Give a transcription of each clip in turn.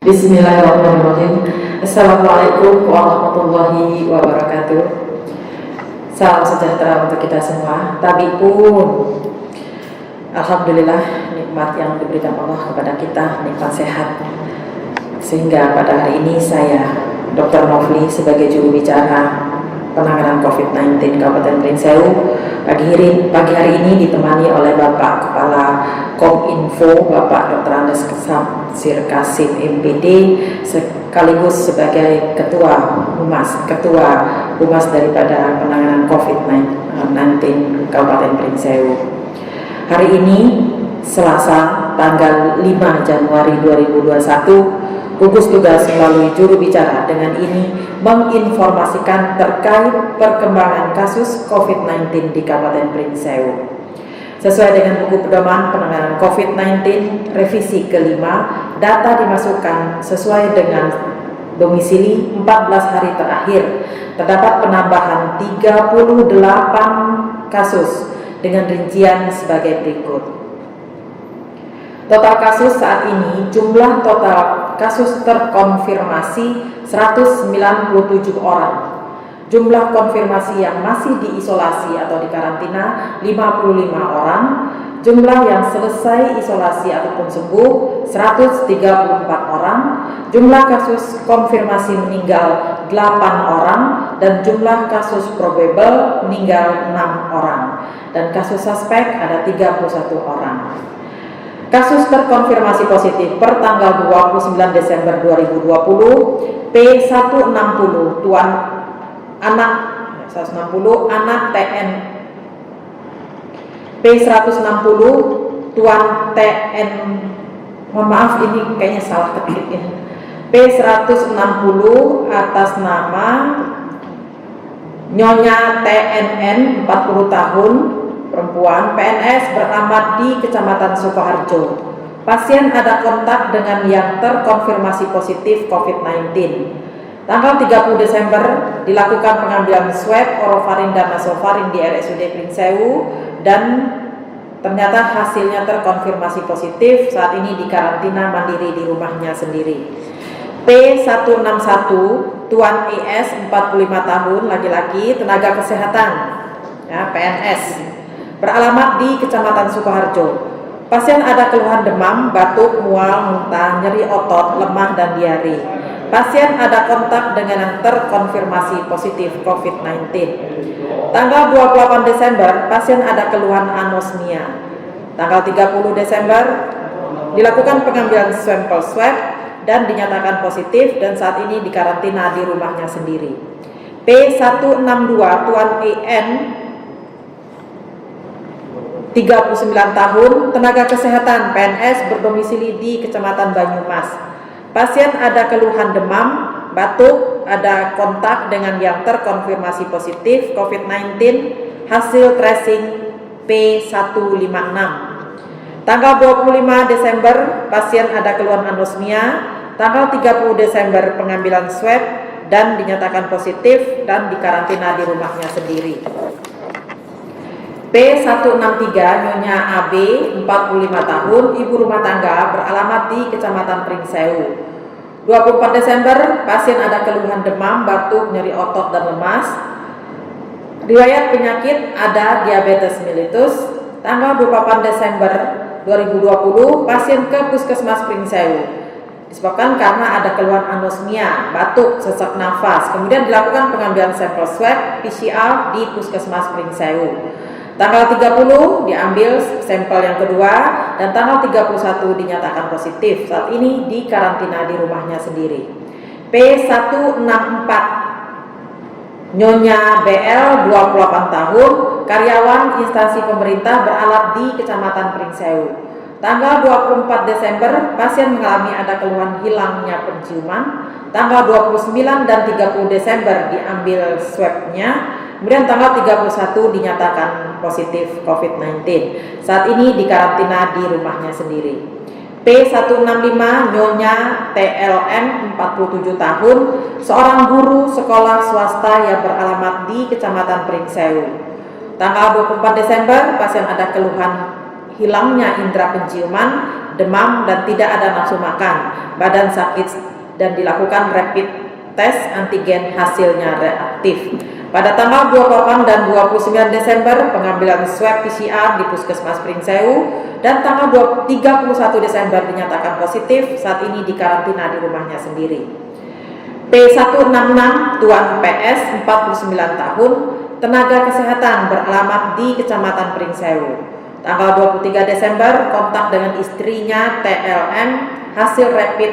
Bismillahirrahmanirrahim. Assalamualaikum warahmatullahi wabarakatuh. Salam sejahtera untuk kita semua. Tapi pun alhamdulillah nikmat yang diberikan Allah kepada kita, nikmat sehat. Sehingga pada hari ini saya Dr. Novli sebagai juru bicara penanganan COVID-19 Kabupaten Pringsewu pagi hari ini ditemani oleh Bapak Kepala Kominfo Bapak Dr. Andes Samsir Kasim MPD sekaligus sebagai Ketua Humas daripada penanganan COVID-19 Kabupaten Pringsewu. Hari ini Selasa tanggal 5 Januari 2021, gugus tugas melalui juru bicara dengan ini menginformasikan terkait perkembangan kasus COVID-19 di Kabupaten Pringsewu. Sesuai dengan buku pedoman penanganan COVID-19 revisi kelima, data dimasukkan sesuai dengan domisili 14 hari terakhir. Terdapat penambahan 38 kasus dengan rincian sebagai berikut. Total kasus saat ini, jumlah total kasus terkonfirmasi 197 orang. Jumlah konfirmasi yang masih diisolasi atau dikarantina 55 orang. Jumlah yang selesai isolasi ataupun sembuh 134 orang. Jumlah kasus konfirmasi meninggal 8 orang dan jumlah kasus probable meninggal 6 orang. Dan kasus suspek ada 31 orang. Kasus terkonfirmasi positif per tanggal 29 Desember 2020 P160 anak TN P160 tuan TN, mohon maaf ini kayaknya salah ketik ya, P160 atas nama Nyonya TNN 40 tahun perempuan, PNS beralamat di Kecamatan Sukoharjo. Pasien ada kontak dengan yang terkonfirmasi positif COVID-19. Tanggal 30 Desember dilakukan pengambilan swab orofaring dan nasofaring di RSUD Pringsewu dan ternyata hasilnya terkonfirmasi positif. Saat ini dikarantina mandiri di rumahnya sendiri. P161 Tuan ES 45 tahun laki-laki tenaga kesehatan ya, PNS beralamat di Kecamatan Sukoharjo. Pasien ada keluhan demam, batuk, mual, muntah, nyeri otot, lemah, dan diare. Pasien ada kontak dengan yang terkonfirmasi positif COVID-19. Tanggal 28 Desember, pasien ada keluhan anosmia. Tanggal 30 Desember, dilakukan pengambilan sampel swab dan dinyatakan positif dan saat ini dikarantina di rumahnya sendiri. P162 Tuan EN 39 tahun, tenaga kesehatan PNS berdomisili di Kecamatan Banyumas. Pasien ada keluhan demam, batuk, ada kontak dengan yang terkonfirmasi positif COVID-19, hasil tracing P156. Tanggal 25 Desember, pasien ada keluhan anosmia. Tanggal 30 Desember, pengambilan swab dan dinyatakan positif dan dikarantina di rumahnya sendiri. P163 Nyonya AB 45 tahun, ibu rumah tangga beralamat di Kecamatan Pringsewu. 24 Desember pasien ada keluhan demam, batuk, nyeri otot dan lemas. Riwayat penyakit ada diabetes mellitus. Tanggal 28 Desember 2020 pasien ke Puskesmas Pringsewu. Disebabkan karena ada keluhan anosmia, batuk, sesak nafas. Kemudian dilakukan pengambilan sampel swab PCR di Puskesmas Pringsewu. Tanggal 30 diambil sampel yang kedua dan tanggal 31 dinyatakan positif. Saat ini dikarantina di rumahnya sendiri. P164 Nyonya BL 28 tahun, karyawan instansi pemerintah beralat di Kecamatan Pringsewu. Tanggal 24 Desember pasien mengalami ada keluhan hilangnya penciuman. Tanggal 29 dan 30 Desember diambil swabnya. Kemudian tanggal 31 dinyatakan positif COVID-19. Saat ini dikarantina di rumahnya sendiri. P165 Nyonya TLN 47 tahun, seorang guru sekolah swasta yang beralamat di Kecamatan Pringsewu. Tanggal 24 Desember pasien ada keluhan hilangnya indera penciuman demam dan tidak ada nafsu makan, badan sakit, dan dilakukan rapid test antigen hasilnya reaktif. Pada tanggal 28 dan 29 Desember pengambilan swab PCR di Puskesmas Pringsewu dan tanggal 31 Desember dinyatakan positif, saat ini dikarantina di rumahnya sendiri. P166 Tuan PS 49 tahun, tenaga kesehatan beralamat di Kecamatan Pringsewu. Tanggal 23 Desember kontak dengan istrinya TLM, hasil rapid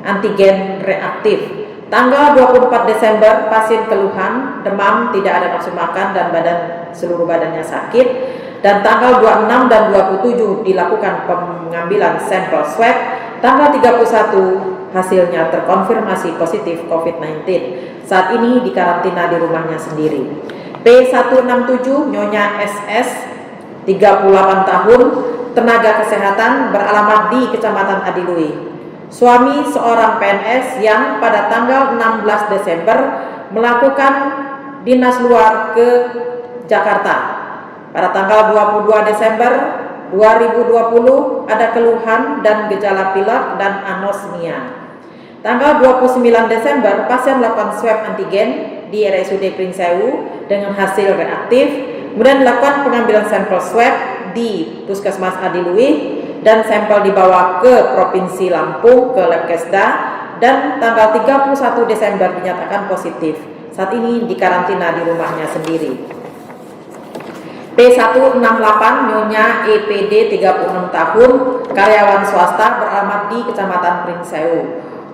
antigen reaktif. Tanggal 24 Desember pasien keluhan, demam, tidak ada nafsu makan dan seluruh badannya sakit. Dan tanggal 26 dan 27 dilakukan pengambilan sampel swab. Tanggal 31 hasilnya terkonfirmasi positif COVID-19. Saat ini dikarantina di rumahnya sendiri. P167 Nyonya SS 38 tahun, tenaga kesehatan beralamat di Kecamatan Adilui. Suami seorang PNS yang pada tanggal 16 Desember melakukan dinas luar ke Jakarta. Pada tanggal 22 Desember 2020 ada keluhan dan gejala pilek dan anosmia. Tanggal 29 Desember pasien melakukan swab antigen di RSUD Pringsewu dengan hasil reaktif. Kemudian dilakukan pengambilan sampel swab di Puskesmas Adilui dan sampel dibawa ke Provinsi Lampung ke Labkesda dan tanggal 31 Desember dinyatakan positif. Saat ini dikarantina di rumahnya sendiri. P168 Nyonya EPD 36 tahun, karyawan swasta beralamat di Kecamatan Pringsewu.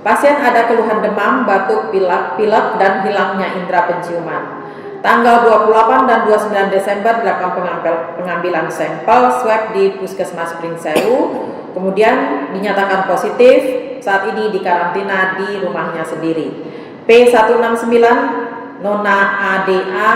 Pasien ada keluhan demam, batuk, pilek dan hilangnya indera penciuman. Tanggal 28 dan 29 Desember dilakukan pengambilan sampel swab di Puskesmas Pringsewu, kemudian dinyatakan positif, saat ini dikarantina di rumahnya sendiri. P169 Nona ADA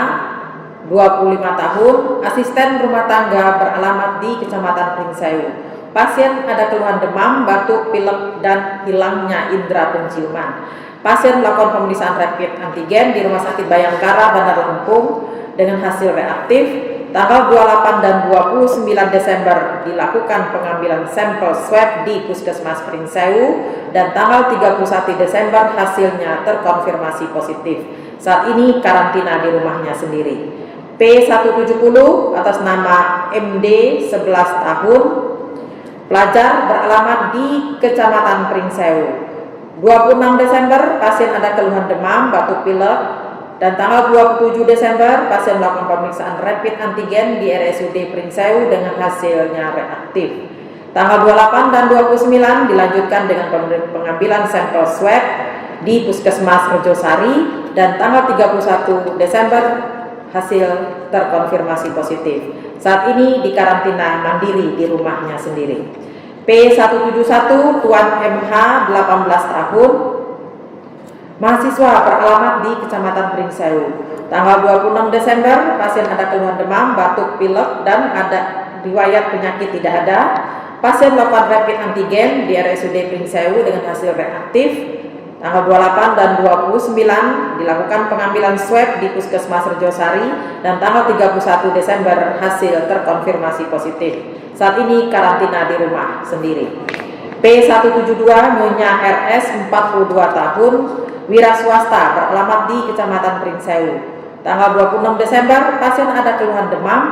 25 tahun, asisten rumah tangga beralamat di Kecamatan Pringsewu. Pasien ada keluhan demam, batuk, pilek dan hilangnya indera penciuman. Pasien melakukan pemeriksaan rapid antigen di Rumah Sakit Bayangkara, Bandar Lampung dengan hasil reaktif. Tanggal 28 dan 29 Desember dilakukan pengambilan sampel swab di Puskesmas Pringsewu dan tanggal 31 Desember hasilnya terkonfirmasi positif. Saat ini karantina di rumahnya sendiri. P170 atas nama MD 11 tahun, pelajar beralamat di Kecamatan Pringsewu. 26 Desember pasien ada keluhan demam, batuk pilek, dan tanggal 27 Desember pasien melakukan pemeriksaan rapid antigen di RSUD Pringsewu dengan hasilnya reaktif. Tanggal 28 dan 29 dilanjutkan dengan pengambilan sampel swab di Puskesmas Rejosari dan tanggal 31 Desember hasil terkonfirmasi positif. Saat ini dikarantina mandiri di rumahnya sendiri. P171 Tuan MH 18 tahun, mahasiswa beralamat di Kecamatan Pringsewu. Tanggal 26 Desember pasien ada keluhan demam, batuk, pilek dan ada riwayat penyakit tidak ada. Pasien melakukan rapid antigen di RSUD Pringsewu dengan hasil reaktif. Tanggal 28 dan 29 dilakukan pengambilan swab di Puskesmas Rejosari dan tanggal 31 Desember hasil terkonfirmasi positif. Saat ini karantina di rumah sendiri. P172 Nyonya RS 42 tahun, wira swasta beralamat di Kecamatan Pringsewu. Tanggal 26 Desember pasien ada keluhan demam,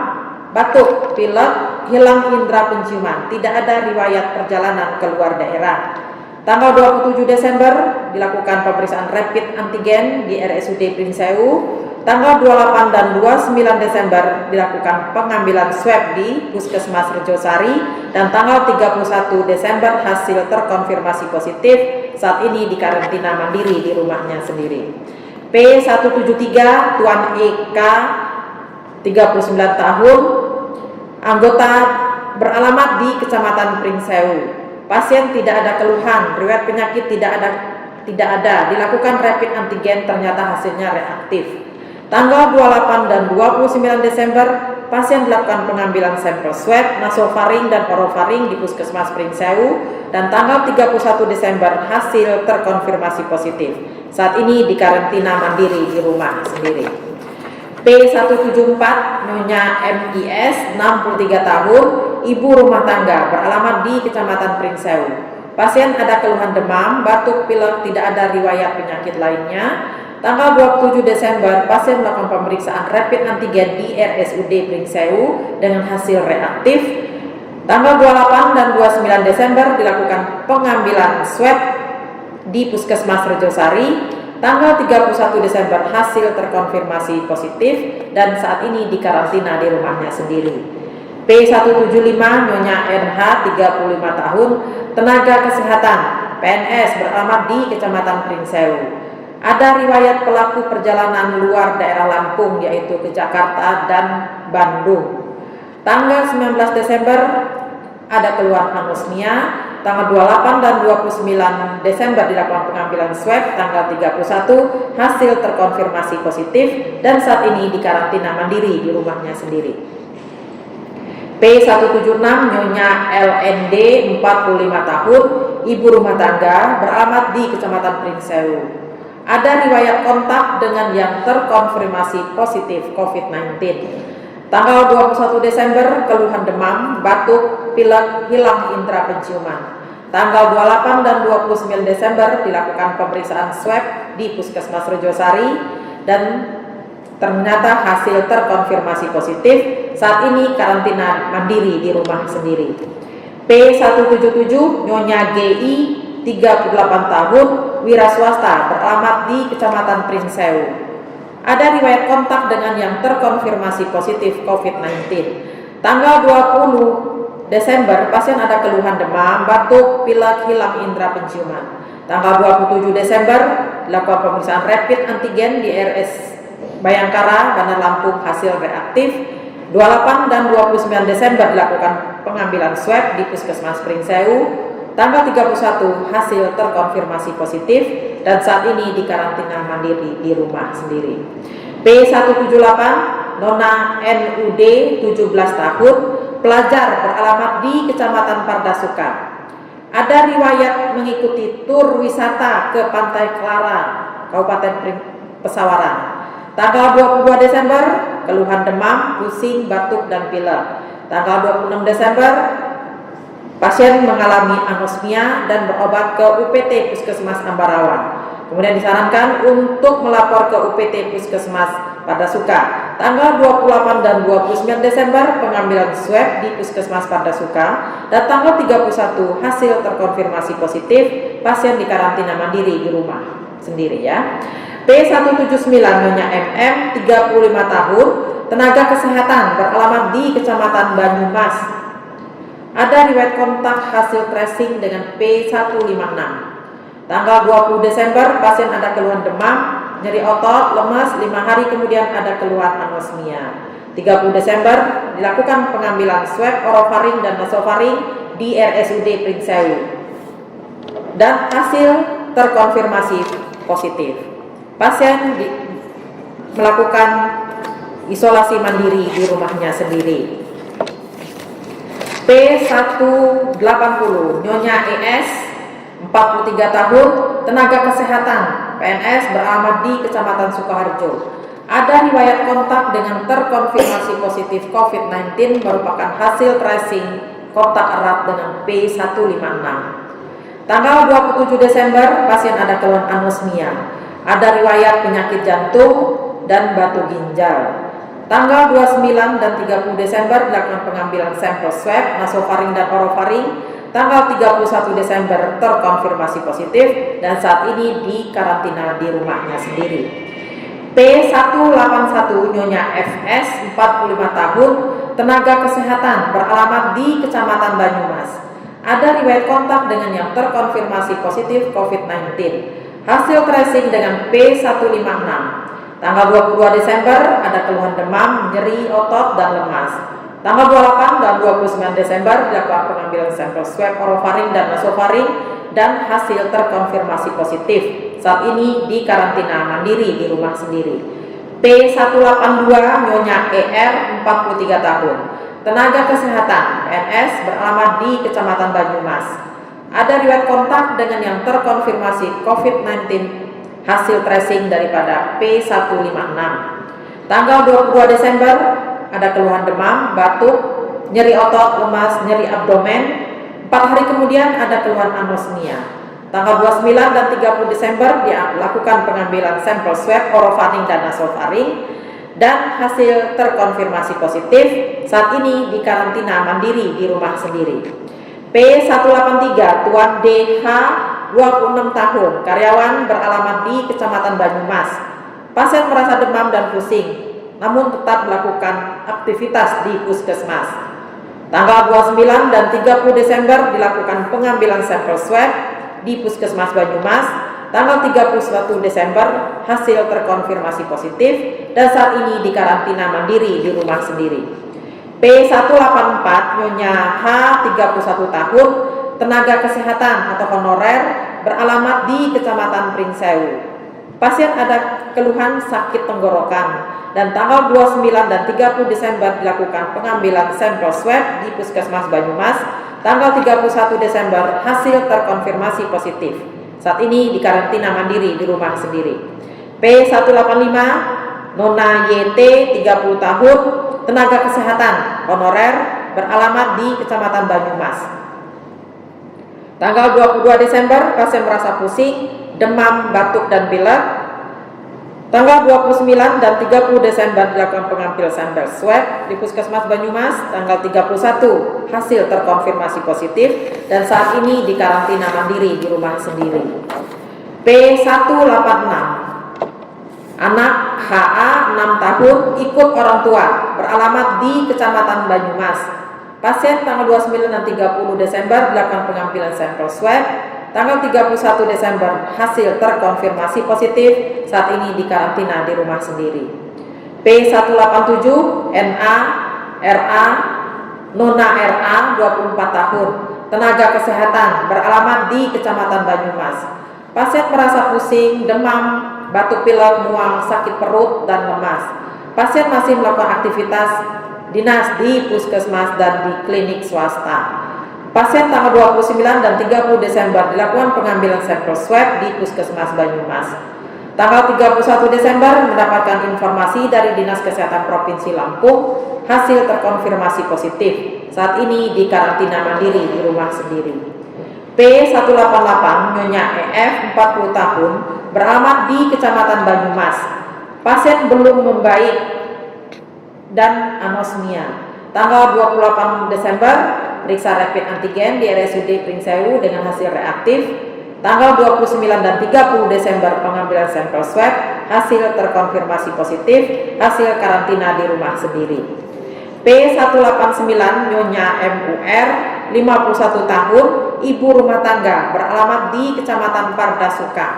batuk, pilek, hilang indera penciuman, tidak ada riwayat perjalanan keluar daerah. Tanggal 27 Desember dilakukan pemeriksaan rapid antigen di RSUD Pringsewu. Tanggal 28 dan 29 Desember dilakukan pengambilan swab di Puskesmas Rejosari dan tanggal 31 Desember hasil terkonfirmasi positif. Saat ini dikarantina mandiri di rumahnya sendiri. P173 Tuan EK 39 tahun, anggota beralamat di Kecamatan Pringsewu. Pasien tidak ada keluhan, riwayat penyakit tidak ada, dilakukan rapid antigen ternyata hasilnya reaktif. Tanggal 28 dan 29 Desember pasien dilakukan pengambilan sampel swab nasofaring dan orofaring di Puskesmas Pringsewu dan tanggal 31 Desember hasil terkonfirmasi positif. Saat ini dikarantina mandiri di rumah sendiri. P174 Nyonya MIS 63 tahun, ibu rumah tangga beralamat di Kecamatan Pringsewu. Pasien ada keluhan demam, batuk, pilek, tidak ada riwayat penyakit lainnya. Tanggal 27 Desember, pasien melakukan pemeriksaan rapid antigen di RSUD Pringsewu dengan hasil reaktif. Tanggal 28 dan 29 Desember dilakukan pengambilan swab di Puskesmas Rejosari. Tanggal 31 Desember hasil terkonfirmasi positif dan saat ini dikarantina di rumahnya sendiri. P175 Nyonya NH 35 tahun, tenaga kesehatan, PNS beralamat di Kecamatan Pringsewu. Ada riwayat pelaku perjalanan luar daerah Lampung yaitu ke Jakarta dan Bandung. Tanggal 19 Desember ada keluhan anosmia. Tanggal 28 dan 29 Desember dilakukan pengambilan swab. Tanggal 31 hasil terkonfirmasi positif dan saat ini dikarantina mandiri di rumahnya sendiri. P176 Nyonya LND 45 tahun, ibu rumah tangga beralamat di Kecamatan Pringsewu. Ada riwayat kontak dengan yang terkonfirmasi positif COVID-19. Tanggal 21 Desember keluhan demam, batuk, pilek, hilang indera penciuman. Tanggal 28 dan 29 Desember dilakukan pemeriksaan swab di Puskesmas Rejosari dan ternyata hasil terkonfirmasi positif. Saat ini karantina mandiri di rumah sendiri. P177 Nyonya GI 38 tahun, wira swasta beralamat di Kecamatan Pringsewu. Ada riwayat kontak dengan yang terkonfirmasi positif COVID-19. Tanggal 20 Desember, pasien ada keluhan demam, batuk, pilek, hilang indera penciuman. Tanggal 27 Desember, dilakukan pemeriksaan rapid antigen di RS Bayangkara, Bandar Lampung, hasil reaktif. 28 dan 29 Desember dilakukan pengambilan swab di Puskesmas Pringsewu. Tanggal 31 hasil terkonfirmasi positif dan saat ini dikarantina mandiri di rumah sendiri. P178 Nona NUD 17 tahun, pelajar beralamat di Kecamatan Pardasuka. Ada riwayat mengikuti tur wisata ke Pantai Clara, Kabupaten Pesawaran. Tanggal 22 Desember keluhan demam, pusing, batuk, dan pilek. Tanggal 26 Desember pasien mengalami anosmia dan berobat ke UPT Puskesmas Ambarawan. Kemudian disarankan untuk melapor ke UPT Puskesmas Pardasuka. Tanggal 28 dan 29 Desember pengambilan swab di Puskesmas Pardasuka dan tanggal 31 hasil terkonfirmasi positif, pasien dikarantina mandiri di rumah sendiri ya. P179 Nyonya MM 35 tahun, tenaga kesehatan beralamat di Kecamatan Banyumas. Ada riwayat kontak hasil tracing dengan P156. Tanggal 20 Desember pasien ada keluhan demam, nyeri otot, lemas, 5 hari kemudian ada keluhan anosmia. 30 Desember dilakukan pengambilan swab orofaring dan nasofaring di RSUD Pringsewu dan hasil terkonfirmasi positif. Pasien melakukan isolasi mandiri di rumahnya sendiri. P180 Nyonya ES 43 tahun, tenaga kesehatan, PNS beralamat di Kecamatan Sukoharjo. Ada riwayat kontak dengan terkonfirmasi positif COVID-19 merupakan hasil tracing kontak erat dengan P156. Tanggal 27 Desember pasien ada keluhan anosmia. Ada riwayat penyakit jantung dan batu ginjal. Tanggal 29 dan 30 Desember dilakukan pengambilan sampel swab, nasofaring dan orofaring. Tanggal 31 Desember terkonfirmasi positif dan saat ini dikarantina di rumahnya sendiri. P181 Nyonya FS 45 tahun, tenaga kesehatan beralamat di Kecamatan Banyumas. Ada riwayat kontak dengan yang terkonfirmasi positif COVID-19. Hasil tracing dengan P156. Tanggal 22 Desember ada keluhan demam, nyeri otot, dan lemas. Tanggal 28 dan 29 Desember dilakukan pengambilan sampel swab orofaring dan nasofaring dan hasil terkonfirmasi positif. Saat ini dikarantina mandiri di rumah sendiri. P182 Nyonya ER 43 tahun, tenaga kesehatan, PNS beralamat di Kecamatan Banyumas. Ada riwayat kontak dengan yang terkonfirmasi COVID-19, hasil tracing daripada P156. Tanggal 22 Desember ada keluhan demam, batuk, nyeri otot, lemas, nyeri abdomen. 4 hari kemudian ada keluhan anosmia. Tanggal 29 dan 30 Desember dilakukan pengambilan sampel swab orofaring dan nasofaring dan hasil terkonfirmasi positif. Saat ini dikarantina mandiri di rumah sendiri. P183 Tuan DH 26 tahun, karyawan beralamat di Kecamatan Banyumas. Pasien merasa demam dan pusing, namun tetap melakukan aktivitas di puskesmas. Tanggal 29 dan 30 Desember dilakukan pengambilan sampel swab di Puskesmas Banyumas. Tanggal 31 Desember hasil terkonfirmasi positif dan saat ini dikarantina mandiri di rumah sendiri. P184 Nyonya H 31 tahun, tenaga kesehatan atau honorer beralamat di Kecamatan Pringsewu. Pasien ada keluhan sakit tenggorokan dan tanggal 29 dan 30 Desember dilakukan pengambilan sampel swab di Puskesmas Banyumas. Tanggal 31 Desember hasil terkonfirmasi positif. Saat ini dikarantina mandiri di rumah sendiri. P185 Nona YT 30 tahun, tenaga kesehatan honorer beralamat di Kecamatan Banyumas. Tanggal 22 Desember pasien merasa pusing, demam, batuk dan pilek. Tanggal 29 dan 30 Desember dilakukan pengambil sampel swab di Puskesmas Banyumas. Tanggal 31 hasil terkonfirmasi positif dan saat ini dikarantina mandiri di rumah sendiri. P186 anak HA 6 tahun ikut orang tua beralamat di Kecamatan Banyumas. Pasien tanggal 29 dan 30 Desember dilakukan pengambilan sampel swab. Tanggal 31 Desember hasil terkonfirmasi positif, saat ini dikarantina di rumah sendiri. P187 NA RA Nona RA 24 tahun, tenaga kesehatan beralamat di Kecamatan Banyumas. Pasien merasa pusing, demam, batuk pilek, mual, sakit perut dan lemas. Pasien masih melakukan aktivitas dinas di puskesmas dan di klinik swasta. Pasien tanggal 29 dan 30 Desember dilakukan pengambilan sampel swab di Puskesmas Banyumas. Tanggal 31 Desember mendapatkan informasi dari Dinas Kesehatan Provinsi Lampung hasil terkonfirmasi positif. Saat ini dikarantina mandiri di rumah sendiri. P188 Nyonya EF 40 tahun beralamat di Kecamatan Banyumas. Pasien belum membaik dan anosmia. Tanggal 28 Desember periksa rapid antigen di RSUD Pringsewu dengan hasil reaktif. Tanggal 29 dan 30 Desember pengambilan sampel swab, hasil terkonfirmasi positif, hasil karantina di rumah sendiri. P189 Nyonya MUR 51 tahun, ibu rumah tangga beralamat di Kecamatan Pardasuka.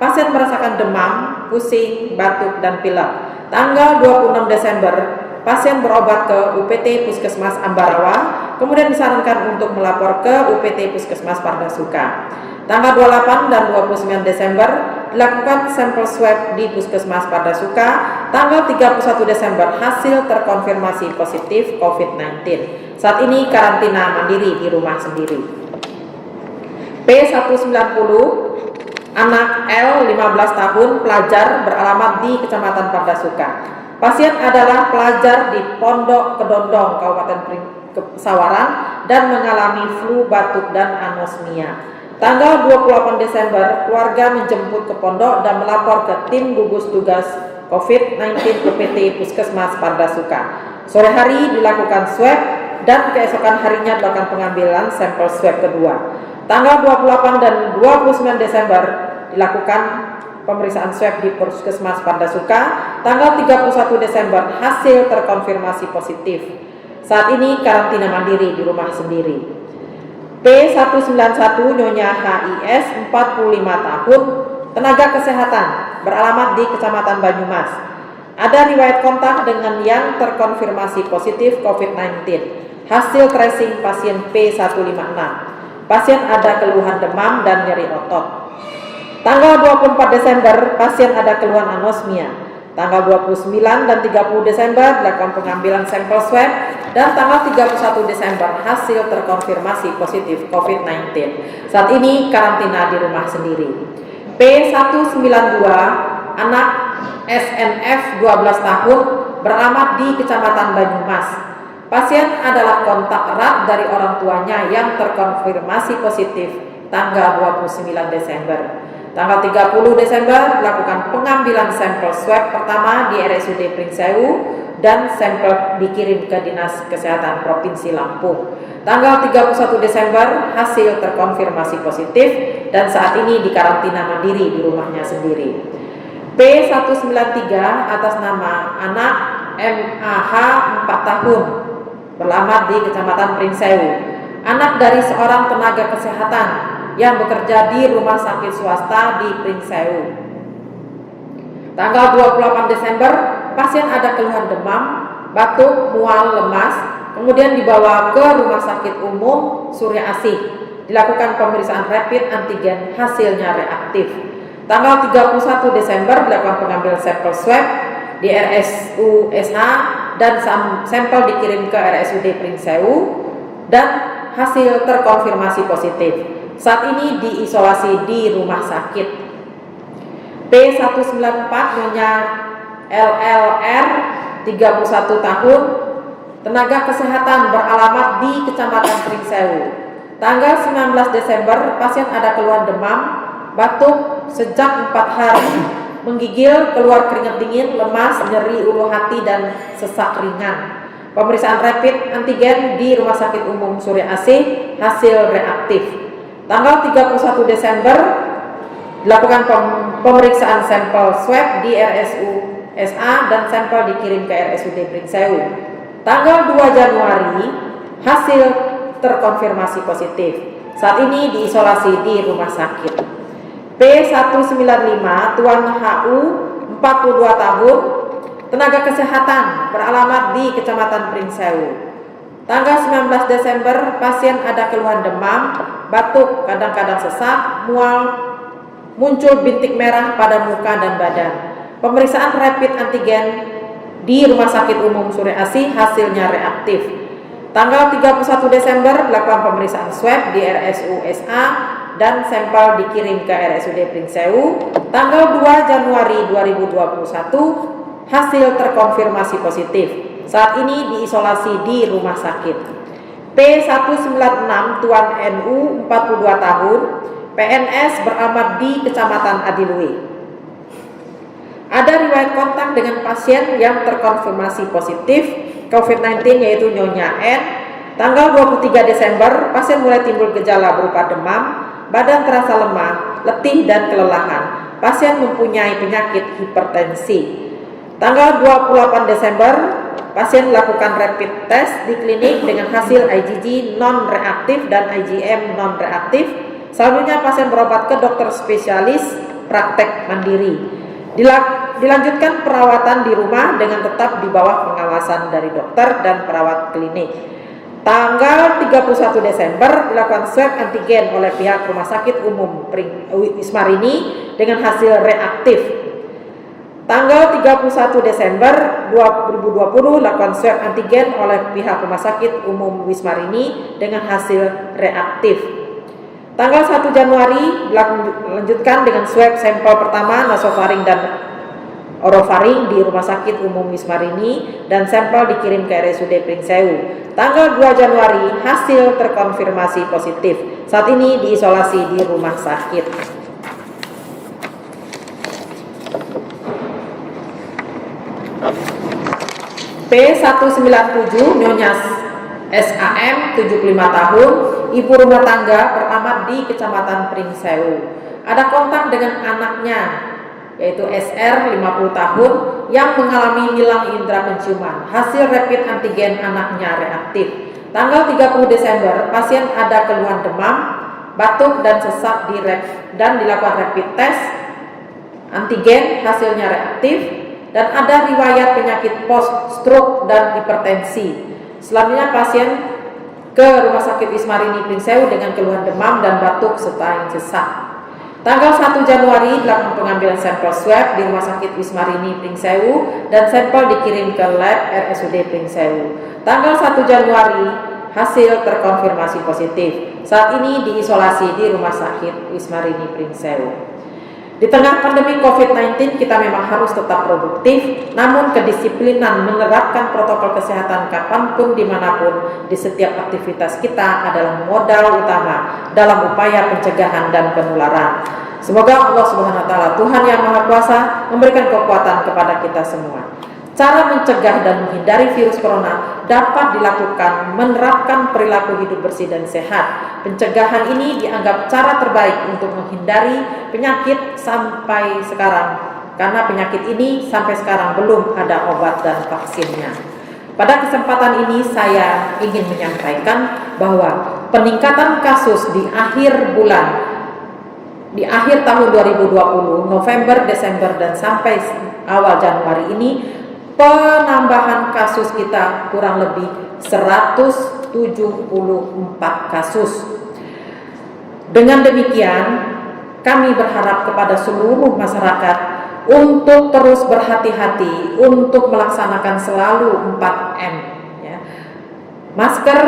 Pasien merasakan demam, pusing, batuk dan pilek. Tanggal 26 Desember pasien berobat ke UPT Puskesmas Ambarawa, kemudian disarankan untuk melapor ke UPT Puskesmas Pardasuka. Tanggal 28 dan 29 Desember dilakukan sampel swab di Puskesmas Pardasuka. Tanggal 31 Desember hasil terkonfirmasi positif COVID-19. Saat ini karantina mandiri di rumah sendiri. P190 anak L 15 tahun, pelajar beralamat di Kecamatan Pardasuka. Pasien adalah pelajar di Pondok Kedondong, Kabupaten Sawaran dan mengalami flu, batuk, dan anosmia. Tanggal 28 Desember, keluarga menjemput ke pondok dan melapor ke tim gugus tugas COVID-19 UPT Puskesmas Pardasuka. Sore hari dilakukan swab dan keesokan harinya dilakukan pengambilan sampel swab kedua. Tanggal 28 dan 29 Desember dilakukan pemeriksaan swab di Puskesmas Pardasuka. Tanggal 31 Desember hasil terkonfirmasi positif. Saat ini karantina mandiri di rumah sendiri. P191 Nyonya HIS 45 tahun, tenaga kesehatan beralamat di Kecamatan Banyumas. Ada riwayat kontak dengan yang terkonfirmasi positif COVID-19. Hasil tracing pasien P156. Pasien ada keluhan demam dan nyeri otot. Tanggal 24 Desember pasien ada keluhan anosmia. Tanggal 29 dan 30 Desember dilakukan pengambilan sampel swab dan tanggal 31 Desember hasil terkonfirmasi positif COVID-19. Saat ini karantina di rumah sendiri. P192 anak SNF 12 tahun beralamat di Kecamatan Banyumas. Pasien adalah kontak erat dari orang tuanya yang terkonfirmasi positif tanggal 29 Desember. Tanggal 30 Desember dilakukan pengambilan sampel swab pertama di RSUD Pringsewu dan sampel dikirim ke Dinas Kesehatan Provinsi Lampung. Tanggal 31 Desember hasil terkonfirmasi positif dan saat ini dikarantina mandiri di rumahnya sendiri. P193 atas nama anak MAH 4 tahun beralamat di Kecamatan Pringsewu, anak dari seorang tenaga kesehatan yang bekerja di rumah sakit swasta di Pringsewu. Tanggal 28 Desember pasien ada keluhan demam, batuk, mual, lemas, kemudian dibawa ke Rumah Sakit Umum Surya Asih, dilakukan pemeriksaan rapid antigen, hasilnya reaktif. Tanggal 31 Desember dilakukan pengambilan sampel swab di RSUSH dan sampel dikirim ke RSUD Pringsewu dan hasil terkonfirmasi positif. Saat ini diisolasi di rumah sakit. P194 Nyonya LLR 31 tahun, tenaga kesehatan beralamat di Kecamatan Pringsewu. Tanggal 19 Desember pasien ada keluhan demam, batuk sejak 4 hari, menggigil, keluar keringat dingin, lemas, nyeri ulu hati dan sesak ringan. Pemeriksaan rapid antigen di Rumah Sakit Umum Surya Asih, hasil reaktif. Tanggal 31 Desember dilakukan pemeriksaan sampel swab di RSUSA dan sampel dikirim ke RSUD Pringsewu. Tanggal 2 Januari hasil terkonfirmasi positif. Saat ini diisolasi di rumah sakit. P195 Tuan HU 42 tahun, tenaga kesehatan beralamat di Kecamatan Pringsewu. Tanggal 19 Desember pasien ada keluhan demam, batuk, kadang-kadang sesak, mual, muncul bintik merah pada muka dan badan. Pemeriksaan rapid antigen di Rumah Sakit Umum Surya Asih, hasilnya reaktif. Tanggal 31 Desember dilakukan pemeriksaan swab di RSUSA dan sampel dikirim ke RSUD Pringsewu. Tanggal 2 Januari 2021 hasil terkonfirmasi positif. Saat ini diisolasi di rumah sakit. P196 Tuan NU 42 tahun, PNS beramat di Kecamatan Adilui. Ada riwayat kontak dengan pasien yang terkonfirmasi positif COVID-19 yaitu Nyonya N. Tanggal 23 Desember pasien mulai timbul gejala berupa demam, badan terasa lemah, letih dan kelelahan. Pasien mempunyai penyakit hipertensi. Tanggal 28 Desember pasien melakukan rapid test di klinik dengan hasil IgG non-reaktif dan IgM non-reaktif. Selanjutnya pasien berobat ke dokter spesialis praktek mandiri. Dilanjutkan perawatan di rumah dengan tetap di bawah pengawasan dari dokter dan perawat klinik. Tanggal 31 Desember dilakukan swab antigen oleh pihak Rumah Sakit Umum Wismarini dengan hasil reaktif. Tanggal 31 Desember 2020 dilakukan swab antigen oleh pihak Rumah Sakit Umum Wismarini dengan hasil reaktif. Tanggal 1 Januari dilanjutkan dengan swab sampel pertama nasofaring dan orofaring di Rumah Sakit Umum Wismarini dan sampel dikirim ke RSUD Pringsewu. Tanggal 2 Januari hasil terkonfirmasi positif. Saat ini diisolasi di rumah sakit. P197 Nyonya SAM 75 tahun, ibu rumah tangga beramat di Kecamatan Pringsewu. Ada kontak dengan anaknya yaitu SR 50 tahun yang mengalami hilang indera penciuman. Hasil rapid antigen anaknya reaktif. Tanggal 30 Desember pasien ada keluhan demam, batuk dan sesak dan dilakukan rapid test antigen, hasilnya reaktif dan ada riwayat penyakit post stroke dan hipertensi. Selanjutnya pasien ke Rumah Sakit Wismarini Pringsewu dengan keluhan demam dan batuk serta sesak. Tanggal 1 Januari dilakukan pengambilan sampel swab di Rumah Sakit Wismarini Pringsewu dan sampel dikirim ke lab RSUD Pringsewu. Tanggal 1 Januari hasil terkonfirmasi positif. Saat ini diisolasi di Rumah Sakit Wismarini Pringsewu. Di tengah pandemi COVID-19 kita memang harus tetap produktif, namun kedisiplinan menerapkan protokol kesehatan kapanpun dimanapun di setiap aktivitas kita adalah modal utama dalam upaya pencegahan dan penularan. Semoga Allah Subhanahu wa Ta'ala, Tuhan yang Maha Kuasa, memberikan kekuatan kepada kita semua. Cara mencegah dan menghindari virus corona dapat dilakukan menerapkan perilaku hidup bersih dan sehat. Pencegahan ini dianggap cara terbaik untuk menghindari penyakit sampai sekarang, karena penyakit ini sampai sekarang belum ada obat dan vaksinnya. Pada kesempatan ini saya ingin menyampaikan bahwa peningkatan kasus di akhir tahun 2020, November, Desember, dan sampai awal Januari ini, penambahan kasus kita kurang lebih 174 kasus. Dengan demikian, kami berharap kepada seluruh masyarakat untuk terus berhati-hati, untuk melaksanakan selalu 4M, ya. Masker,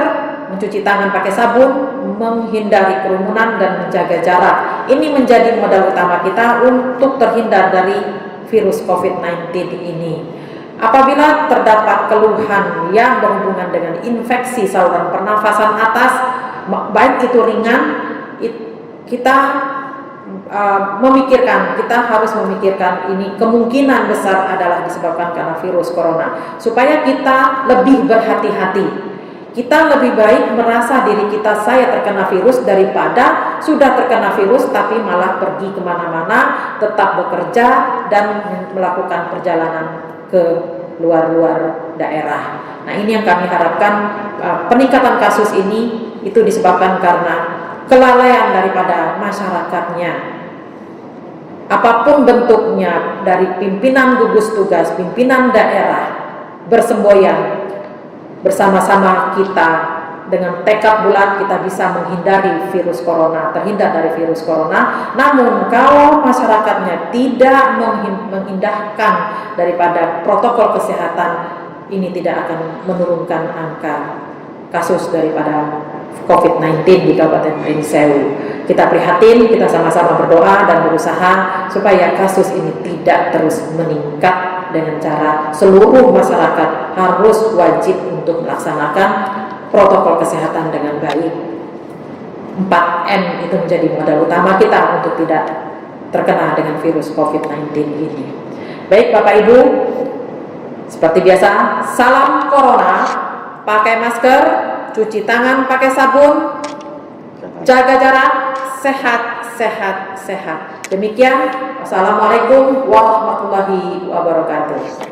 mencuci tangan pakai sabun, menghindari kerumunan, dan menjaga jarak. Ini menjadi modal utama kita untuk terhindar dari virus COVID-19 ini. Apabila terdapat keluhan yang berhubungan dengan infeksi saluran pernafasan atas, baik itu ringan, kita harus memikirkan ini kemungkinan besar adalah disebabkan karena virus corona. Supaya kita lebih berhati-hati, kita lebih baik merasa diri kita saya terkena virus daripada sudah terkena virus tapi malah pergi kemana-mana, tetap bekerja dan melakukan perjalanan ke luar daerah. Nah, ini yang kami harapkan. Peningkatan kasus ini itu disebabkan karena kelalaian daripada masyarakatnya. Apapun bentuknya, dari pimpinan gugus tugas, pimpinan daerah, bersemboyan bersama-sama kita dengan tekad bulat kita bisa menghindari virus corona, terhindar dari virus corona. Namun kalau masyarakatnya tidak mengindahkan daripada protokol kesehatan, ini tidak akan menurunkan angka kasus daripada COVID-19 di Kabupaten Pringsewu. Kita prihatin, kita sama-sama berdoa dan berusaha supaya kasus ini tidak terus meningkat dengan cara seluruh masyarakat harus wajib untuk melaksanakan protokol kesehatan dengan baik. 4M itu menjadi modal utama kita untuk tidak terkena dengan virus COVID-19 ini. Baik Bapak Ibu, seperti biasa, salam corona, pakai masker, cuci tangan pakai sabun, jaga jarak, sehat. Demikian, wassalamualaikum warahmatullahi wabarakatuh.